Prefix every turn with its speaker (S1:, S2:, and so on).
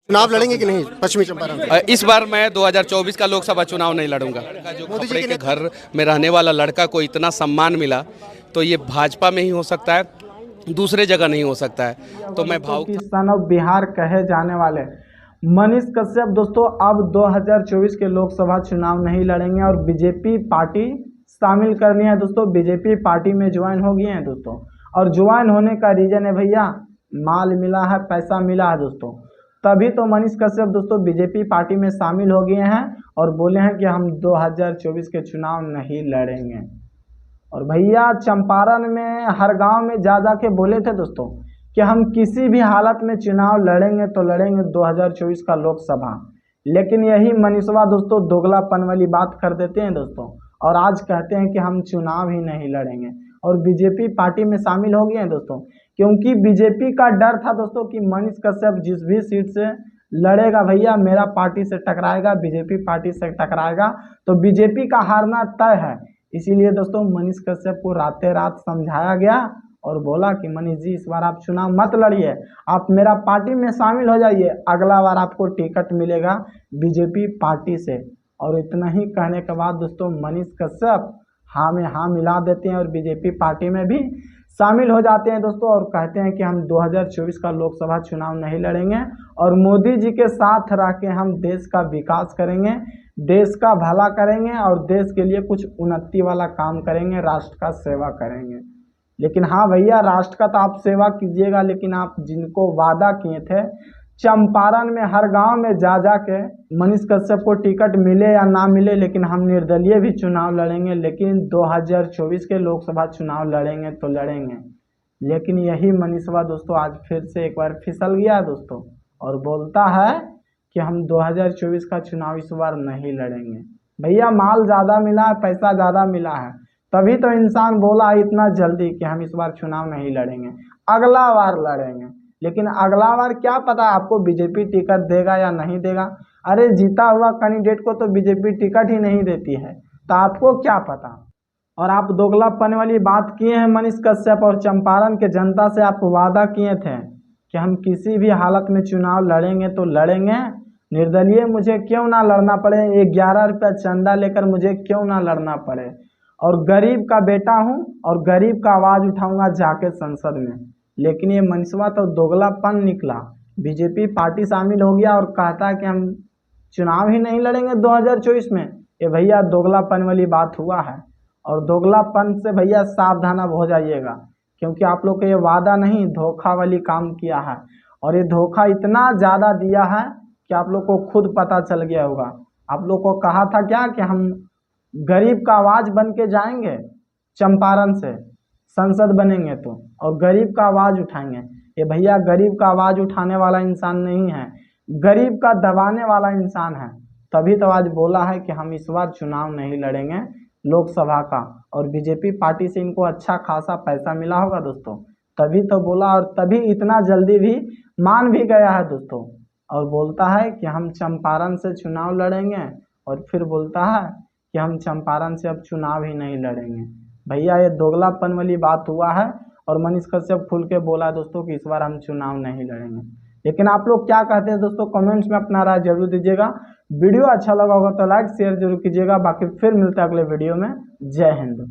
S1: चुनाव लड़ेंगे कि नहीं पश्चिमी चंपारण से?
S2: इस बार मैं 2024 का लोकसभा चुनाव नहीं लड़ूंगा। जो
S1: मोदी जी
S2: खपड़े
S1: के
S2: के घर में रहने वाला लड़का को इतना सम्मान मिला तो ये भाजपा में ही हो सकता है, दूसरे जगह नहीं हो सकता है। तो मैं भावुक था।
S3: सन ऑफ बिहार कहे जाने वाले मनीष कश्यप दोस्तों अब 2024 के लोकसभा चुनाव नहीं लड़ेंगे और बीजेपी पार्टी शामिल करनी है दोस्तों। बीजेपी पार्टी में ज्वाइन हो गए हैं दोस्तों और ज्वाइन होने का रीजन है भैया माल मिला है, पैसा मिला है दोस्तों। तभी तो मनीष कश्यप दोस्तों बीजेपी पार्टी में शामिल हो गए हैं और बोले हैं कि हम 2024 के चुनाव नहीं लड़ेंगे। और भैया चंपारण में हर गांव में जा के बोले थे दोस्तों कि हम किसी भी हालत में चुनाव लड़ेंगे तो लड़ेंगे 2024 का लोकसभा। लेकिन यही मनीषवा दोस्तों दोगलापन वाली बात कर देते हैं दोस्तों और आज कहते हैं कि हम चुनाव ही नहीं लड़ेंगे और बीजेपी पार्टी में शामिल हो गए हैं दोस्तों। क्योंकि बीजेपी का डर था दोस्तों कि मनीष कश्यप जिस भी सीट से लड़ेगा भैया मेरा पार्टी से टकराएगा, बीजेपी पार्टी से टकराएगा तो बीजेपी का हारना तय है। इसीलिए दोस्तों मनीष कश्यप को रातें रात समझाया गया और बोला कि मनीष जी इस बार आप चुनाव मत लड़िए, आप मेरा पार्टी में शामिल हो जाइए, अगला बार आपको टिकट मिलेगा बीजेपी पार्टी से। और इतना ही कहने के बाद दोस्तों मनीष कश्यप हाँ में हाँ मिला देते हैं और बीजेपी पार्टी में भी शामिल हो जाते हैं दोस्तों और कहते हैं कि हम 2024 का लोकसभा चुनाव नहीं लड़ेंगे और मोदी जी के साथ रह के हम देश का विकास करेंगे, देश का भला करेंगे और देश के लिए कुछ उन्नति वाला काम करेंगे, राष्ट्र का सेवा करेंगे। लेकिन हाँ भैया राष्ट्र का तो आप सेवा कीजिएगा, लेकिन आप जिनको वादा किए थे चंपारण में हर गांव में जा के मनीष कश्यप को टिकट मिले या ना मिले लेकिन हम निर्दलीय भी चुनाव लड़ेंगे, लेकिन 2024 के लोकसभा चुनाव लड़ेंगे तो लड़ेंगे। लेकिन यही मनीषवा दोस्तों आज फिर से एक बार फिसल गया दोस्तों और बोलता है कि हम 2024 का चुनाव इस बार नहीं लड़ेंगे। भैया माल ज़्यादा मिला है, पैसा ज़्यादा मिला है, तभी तो इंसान बोला इतना जल्दी कि हम इस बार चुनाव नहीं लड़ेंगे, अगला बार लड़ेंगे। लेकिन अगला बार क्या पता आपको बीजेपी टिकट देगा या नहीं देगा। अरे जीता हुआ कैंडिडेट को तो बीजेपी टिकट ही नहीं देती है, तो आपको क्या पता। और आप दोगलापन वाली बात किए हैं मनीष कश्यप और चंपारण के जनता से आप वादा किए थे कि हम किसी भी हालत में चुनाव लड़ेंगे तो लड़ेंगे, निर्दलीय मुझे क्यों ना लड़ना पड़े, 11 रुपया चंदा लेकर मुझे क्यों ना लड़ना पड़े, और गरीब का बेटा हूं और गरीब का आवाज़ उठाऊंगा जाके संसद में। लेकिन ये मनीषवा तो दोगलापन निकला, बीजेपी पार्टी शामिल हो गया और कहता है कि हम चुनाव ही नहीं लड़ेंगे 2024 में। ये भैया दोगलापन वाली बात हुआ है और दोगलापन से भैया सावधान अब हो जाइएगा, क्योंकि आप लोग को ये वादा नहीं धोखा वाली काम किया है और ये धोखा इतना ज़्यादा दिया है कि आप लोग को खुद पता चल गया होगा। आप लोग को कहा था क्या कि हम गरीब का आवाज़ बन के जाएंगे चंपारण से, संसद बनेंगे तो, और गरीब का आवाज़ उठाएंगे। ये भैया गरीब का आवाज़ उठाने वाला इंसान नहीं है, गरीब का दबाने वाला इंसान है। तभी तो आज बोला है कि हम इस बार चुनाव नहीं लड़ेंगे लोकसभा का, और बीजेपी पार्टी से इनको अच्छा खासा पैसा मिला होगा दोस्तों, तभी तो बोला और तभी इतना जल्दी भी मान भी गया है दोस्तों। और बोलता है कि हम चंपारण से चुनाव लड़ेंगे और फिर बोलता है कि हम चंपारण से अब चुनाव ही नहीं लड़ेंगे। भैया ये दोगलापन वाली बात हुआ है और मनीष कश्यप खुल के बोला दोस्तों कि इस बार हम चुनाव नहीं लड़ेंगे। लेकिन आप लोग क्या कहते हैं दोस्तों कमेंट्स में अपना राय जरूर दीजिएगा। वीडियो अच्छा लगा होगा तो लाइक शेयर जरूर कीजिएगा। बाकी फिर मिलते हैं अगले वीडियो में। जय हिंद।